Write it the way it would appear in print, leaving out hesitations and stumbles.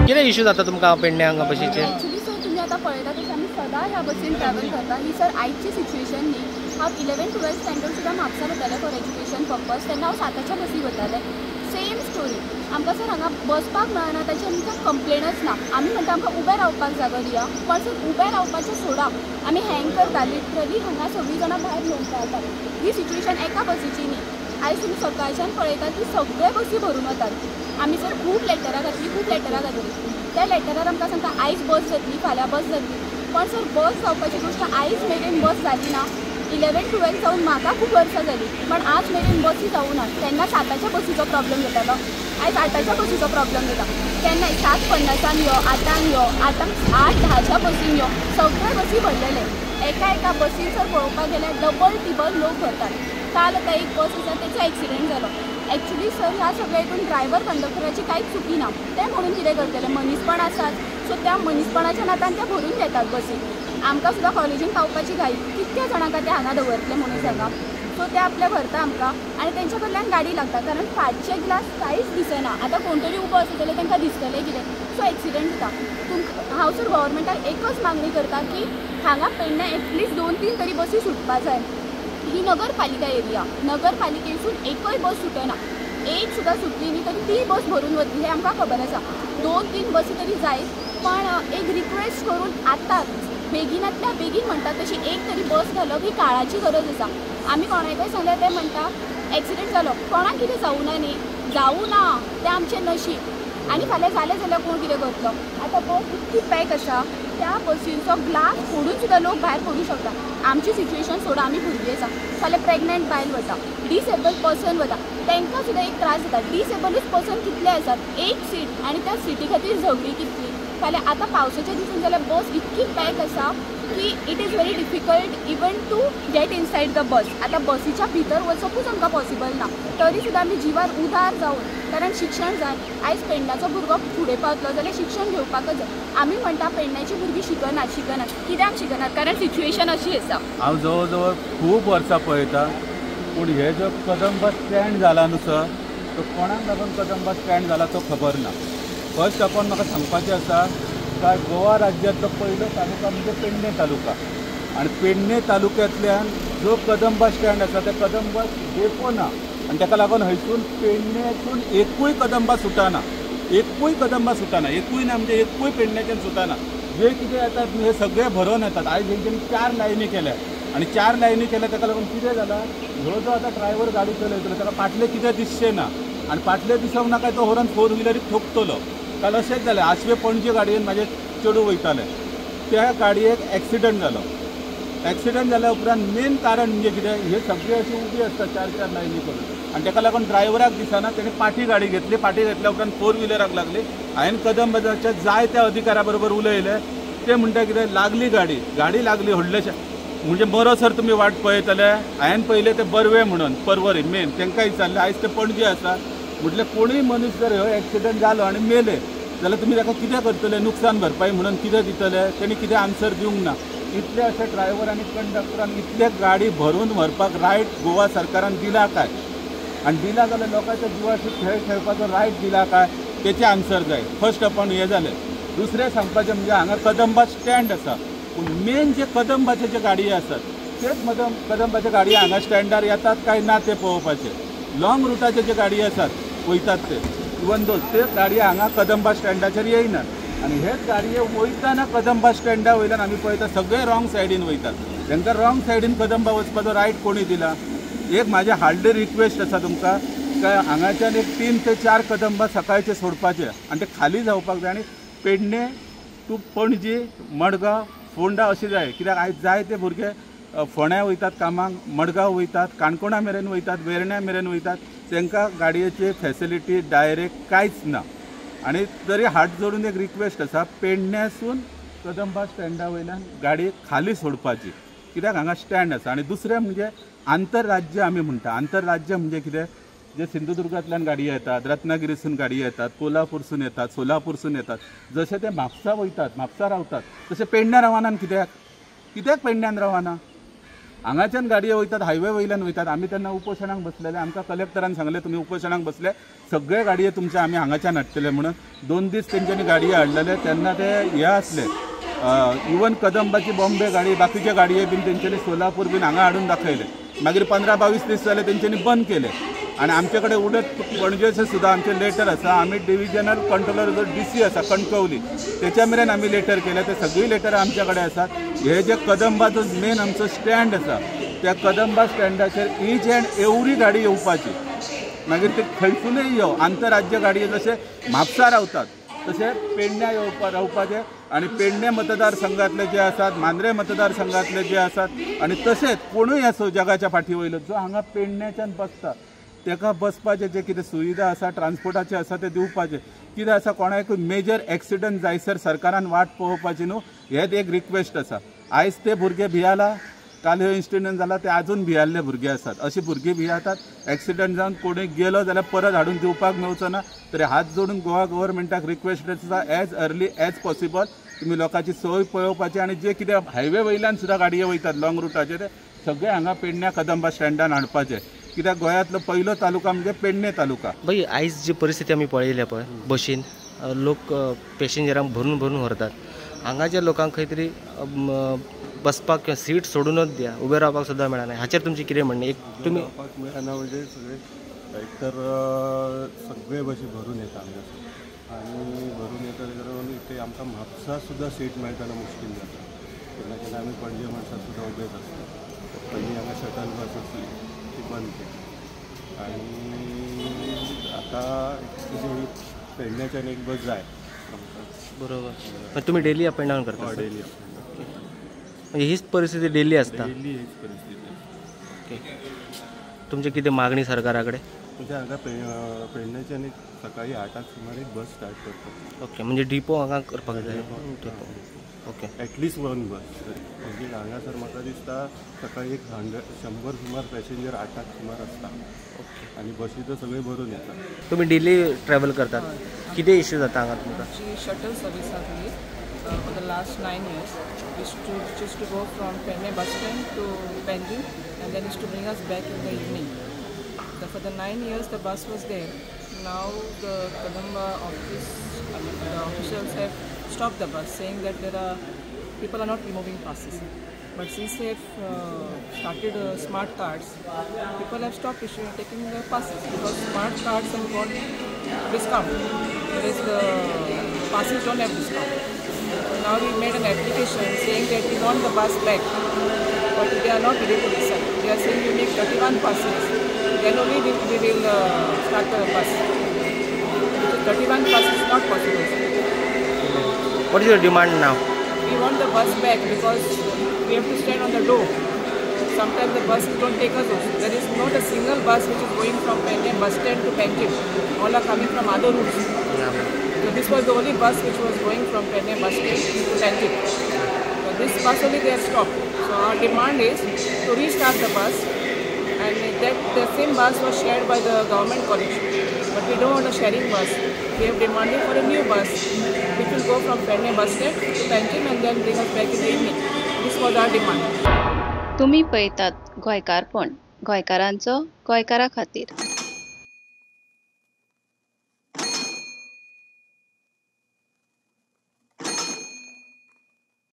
कितें इश्यू जाता तुमकां पेडणे हांगा बसीचे? ॲक्च्युली सर तुम्ही आता पळयता तशें आमी सदां ह्या बसीन ट्रॅवल करता. ही सर आयची सिच्युएशन न्ही. हांव 11-12 स्टँडर्ड सुद्दां म्हापसा वतालें फॉर एज्युकेशन पर्पज. तेन्ना हांव 7च्या बसी वतालें. Same story. आमकां सर हांगा बसपाक मेळना ताची आमकां कंप्लेनच ना. आमी म्हणटा आमकां उबें रावपाक जागो दिया. पण सर उबें रावपाचें सोडा. आमी हँग करता लिटरली. हांगा सगळीं जाणां भायर घेवन रावतात. ही सिच्युएशन एका बसीची न्ही. आयज तुमी सकाळच्यान पळयतात की सगळे बसी भरून वतात. आमी सर खूब लेटरां घातली. त्या लेटरार आमकां सांगता आयज बस जातली, फाल्यां बस जातली. पण सर बस जावपाची गोश्ट आयज मेरेन बस जाली ना. 11-12 जावन म्हाका खूब वर्सां जालीं. पण आज मेरेन बसी जावं ना. तेन्ना 7च्या बसीचो प्रॉब्लेम जातालो. आयज 8च्या बसीचो प्रॉब्लेम जाता. केन्नाय 7:50 यो, 8 यो, 8:10च्या बसीन यो, सगळे बसी भरलेले. एका बसीन सर पळोवपाक गेल्यार डबल टिबल लोक भरतात. काल आतां एक बस आसा तेचो एक्सिडेंट जालो. ॲक्च्युली सर ह्या सगळ्या हितून ड्रायव्हर कंडक्टराची कांयच चुकी ना. ते म्हणून कितें करतले मनीसपण आसात. सो त्या मनीसपणाच्या नातान ते भरून घेतात बसी. आमकां सुद्दां कॉलेजीन पावपाची घाई. कितक्या जाणांका ते हांगा दवरतले म्हणून सांगा. सो ते आपले भरता आमकां आनी तेंच्या कडल्यान गाडी लागता. कारण फाटचे ग्लास कांयच दिसना. आतां कोण तरी उबो आसा जाल्यार तांकां दिसतलें कितें. सो एक्सिडेंट जाता. हांव सर गव्हर्मेंटाक एकच मागणी करता की हांगा पेडणे एटलिस्ट 2-3 तरी बसी सुटपा जाय. ही नगरपालिका एरिया. नगरपालिकेसून एकय बस सुटना. एक सुद्दां सुटली न्ही तरी ती बस भरून वतली हें आमकां खबर आसा. 2-3 बसी तरी जाय. पण एक रिक्वेस्ट करून आतांच बेगिनांतल्या बेगीन म्हणटा तशी एक तरी बस घालप ही काळाची गरज आसा. आमी कोणाकय सांगल्यार ते म्हणटा एक्सिडेंट जालो कोणाक कितें जावं ना न्ही. जावं ना तें आमचें नशीब. आनी फाल्यां जालें जाल्यार कोण कितें करतलो. आतां बस इतकी पॅक आसा त्या बसींचो ग्लास फोडून सुद्दां लोक भायर पडूं शकता. आमची सिच्युएशन सोडा आमी भुरगीं आसा. फाल्यां प्रेग्नंट बायल वता, डिसेबल्ड पर्सन वता, तांकां सुद्दां एक त्रास जाता. डिसेबल्ड पर्सन कितले आसात. एक सीट आनी त्या सिटी खातीर झगडी कितली. फाल्यां आतां पावसाच्या दिसान जाल्यार बस इतकी पॅक आसा की it is very difficult even to get inside the bus. आतां बसीच्या भितर वचपूच आमकां पॉसिबल ना. तरी सुद्दां आमी जिवार उदार जावन कारण शिक्षण जाय. आयज पेडण्याचो भुरगो फुडें पावतलो जाल्यार शिक्षण घेवपाकच जाय. आमी म्हणटा पेडण्याची भुरगीं शिकनात. कित्याक शिकनात. कारण सिच्युएशन अशी आसा. हांव जवळ जवळ खूब वर्सां पळयता. पूण हे जो कदंबा स्टँड जाला न्हू सर तो कोणाक लागून कदंबा स्टँड जाला तो खबर ना. फर्स्ट ऑफ ऑल म्हाका सांगपाचें आसा काय गोवा राज्यांतलो पयलो तालुका म्हणजे पेडणे तालुका. आनी पेडणे तालुक्यांतल्यान जो कदंबा स्टँड आसा ते कदंबा डेपो ना. आनी ताका लागून हयसून पेडणेसून एकूय कदंबा सुटना. एकूय ना म्हणजे एकूय पेडण्याच्यान सुटना. जे कितें येतात हे सगळे भरोवन येतात. आयज हेंच्यांनी 4 लायनी केल्या आनी 4 लायनी केल्या ताका लागून कितें जालां ह्यो जो आतां ड्रायव्हर गाडी चलयतलो ताका फाटलें कितें दिसचें ना. आनी फाटलें दिसोंक ना काय तो व्हरून 4 व्हिलरीक ठोकतलो. काल अशेंच जालें आशवे पणजे गाडयेन म्हाजे चेडूं वयतालें त्या गाडयेक एक्सिडंट जालो. एक्सिडंट जाल्या उपरांत मेन कारण म्हणजे कितें हे सगळे अशी उबी आसता 4 लायनी करून आनी ताका लागून ड्रायव्हराक दिसना ताणें पाठी गाडी घेतली. पाठी घेतल्या उपरांत 4 व्हिलराक लागली. हांवें कदंबाच्या जायत्या अधिकाऱ्या बरोबर उलयलें. ते म्हणटा कितें लागली गाडी लागली व्हडलेशा म्हणजे मरोसर तुमी वाट पळयतले. हांवें पयलें ते बरवे म्हणून परवरी मेन तांकां विचारलें. आयज ते पणजे आसा. म्हटलें कोणूय मनीस जर हो एक्सिडंट जालो आनी मेले जाल्यार तुमी ताका कितें करतले. नुकसान भरपाई म्हणून कितें दितले. तेणी कितें आन्सर दिवंक ना. इतले अशे ड्रायव्हर आनी कंडक्टरान इतले गाडी भरून व्हरपाक रायट गोवा सरकारान दिला काय आनी दिला जाल्यार लोकांच्या जिवाशी खेळ खेळपाचो रायट दिला काय तेचे आन्सर जाय. फर्स्ट ऑफ ऑल हें जालें. दुसरें सांगपाचें म्हणजे हांगा कदंबा स्टँड आसा. पूण मेन जे कदंबाचे जे गाडये आसात तेच कदंबाचे गाडये हांगा स्टँडार येतात काय ना ते पळोवपाचें. लॉंग रुटाचे जे गाडये आसात वयतात ते इवन दोन ते गाडये हांगा कदंबा स्टँडाचेर येयनात. आनी हेच गाडये वयताना कदंबा स्टँडा वयल्यान आमी पळयता सगळे रॉंग सायडीन वयतात. तांकां रॉंग सायडीन कदंबा वचपाचो रायट कोणी दिला. एक म्हाजें हार्डली रिक्वेस्ट आसा तुमकां काय हांगाच्यान एक 3 ते 4 कदंबा सकाळचे सोडपाचे आनी ते खाली जावपाक जाय. आनी पेडणे टू पणजी मडगांव फोंडा अशें जाय. कित्याक आयज जायते भुरगे फोंड्या वयतात कामाक, मडगांव वयतात, काणकोणा मेरेन वयतात, वेर्ण्या मेरेन वयतात. तांकां गाडयेची फॅसिलिटी डायरेक्ट कांयच ना. आनी तरी हात जोडून एक रिक्वेस्ट आसा पेडण्यासून कदंबा स्टँडा वयल्यान गाडी खाली सोडपाची. कित्याक हांगा स्टँड आसा. आनी दुसरें म्हणजे आंतरराज्य आमी म्हणटा. आंतरराज्य म्हणजे कितें जे सिंधुदुर्गांतल्यान गाडयो येतात, रत्नागिरीसून गाडयो येतात, कोल्हापूरसून येतात, सोलापूरसून येतात. जशे ते म्हापसा वयतात, म्हापसा रावतात तशे पेडण्या रावनान कित्याक पेडण्यान रावना. हांगाच्यान गाडयो वयतात, हायवे वयल्यान वयतात. आमी तेन्ना उपोशणाक बसलेले, आमकां कलेक्टरान सांगले तुमी उपोशणाक बसले, सगळे गाडये तुमचे आमी हांगाच्यान हाडटले म्हणून. 2 दीस तेंच्यांनी गाडये हाडलेले. तेन्ना ते हे आसले इवन कदंबाची बॉम्बे गाडी, बाकीचे गाडये बीन तेंच्यांनी सोलापूर बीन हांगा हाडून दाखयले. मागीर 15-22 दीस जाले तेंच्यांनी बंद केले. आणि आमचे कडेन उडत पणजेचे सुद्दां आमचे लेटर आसा. आमी डिव्हिजनल कंट्रोलर जो DC आसा कणकवली तेच्या मेरेन आमी लेटर केले. ते सगळी लेटर आमच्या कडेन आसात. हे जे कदंबाचो मेन आमचो स्टँड आसा त्या कदंबा स्टँडाचेर ईच अँड एवरी गाडी येवपाची. मागीर ते खंयसूनय यो, आंतरराज्य गाडये जशे म्हापसा रावतात तशे पेडण्या रावपाचे. आणि पेडणे मतदारसंघातले जे आसात, मांद्रे मतदारसंघातले जे आसात आणि तशेंच कोणूय असो जगाच्या फाटी वयलो जो हांगा पेडण्याच्यान बसता तेका बसपाचे जे कितें सुविधा आसा ट्रान्सपोर्टाचे आसा ते दिवपाचे. कितें आसा कोणाकूय मेजर एक्सिडंट जायसर सरकारान वाट पळोवपाची न्हू, हेच एक रिक्वेस्ट आसा. आयज ते भुरगे भियाला, काल ह्यो इन्सिडेंट जाला ते आजून भियाल्ले भुरगे आसात. अशी भुरगीं भियातात. एक्सिडंट जावन कोणूय गेलो जाल्यार परत हाडून दिवपाक मेळचो ना. तरी हात जोडून गोवा गव्हर्मेंटाक रिक्वेस्ट आसा एज अर्ली एज पॉसिबल तुमी लोकांची सोय पळोवपाची. आणि जे कितें हायवे वयल्यान सुद्दां गाडये वयतात लॉंग रुटाचे ते सगळे हांगा पेडण्या कदंबा स्टँडान हाडपाचे. कित्याक गोंयांतलो पयलो तालुका म्हणजे पेडणे तालुका. भाई आयज जी परिस्थिती आमी पळयल्या पळय बशीन लोक पॅसेंजरांक भरून भरून व्हरतात. हांगाच्या लोकांक खंय तरी बसपाक किंवा सीट सोडूनच द्या, उबे रावपाक सुद्दां मेळना. हाचेर तुमची कितें म्हणणें? एक तुमी मेळना म्हणजे सगळे तर सगळे बशी भरून येता हांगासर आणि भरून येता करून इथे आमकां म्हापसा सुद्दां सीट मेळटना मुश्कील जाता. केन्ना केन्ना आमी पणजे म्हणटा सुद्दां उबेच आसता. पयलीं हांगा शटल बस आसली ती बंद केली आणि आतां पेडण्याच्यान एक बस जाय बरोबर. तुमी डेली अप एंड डावन करता? डेली म्हणजे हीच परिस्थिती डेली असता? डेली हीच परिस्थिती. ओके. तुमची कितें मागणी सरकारा कडेन? म्हणजे हांगा पेडण्याच्यान एक सकाळी 8 सुमार एक बस स्टार्ट करता. ओके. म्हणजे डिपो हांगा करपाक जाय? ओके. एटलिस्ट 1 बस. म्हणजे हांगासर म्हाका दिसता सकाळी एक 100 सुमार पॅसेंजर 8 सुमार आसता. ओके. आणि बसी तर सगळे भरून येतात. तुम्ही डेली ट्रॅव्हल करतात, किती इश्यू जाता हांगा तुमकां? शटल सर्वीस आसली for the last 9 years. Which used to go from Pune bus stand to Panjim and then used to bring us back in the evening. For the 9 years the bus was there. Now the Kadamba office, the officials have stopped the bus, saying that people are not removing passes. But since they have started smart cards, people have stopped taking the passes because smart cards have got discount, whereas the passes don't have discount. Now we made an application saying that we want the bus back, but they are not ready to decide. They are saying we make 31 passes, then only we will start the bus. 31 passes is not possible. What is your demand now? We want the bus back because we have to stand on the door. Sometimes the buses don't take us also. There is not a single bus which is going from Pune bus stand to Panjim. All are coming from other routes. So this was the only bus which was going from Pune bus stand to Panjim. So this bus only they have stopped. So our demand is to restart the bus, and that the same bus was shared by the government college. But we don't want a sharing bus. We have demanded for a new bus which will go from Pune bus stand to Panjim and then bring us back in the evening. This was our demand. तुम्ही पळयतात गोंयकारपण, गोंयकारांचो गोंयकारा खातीर.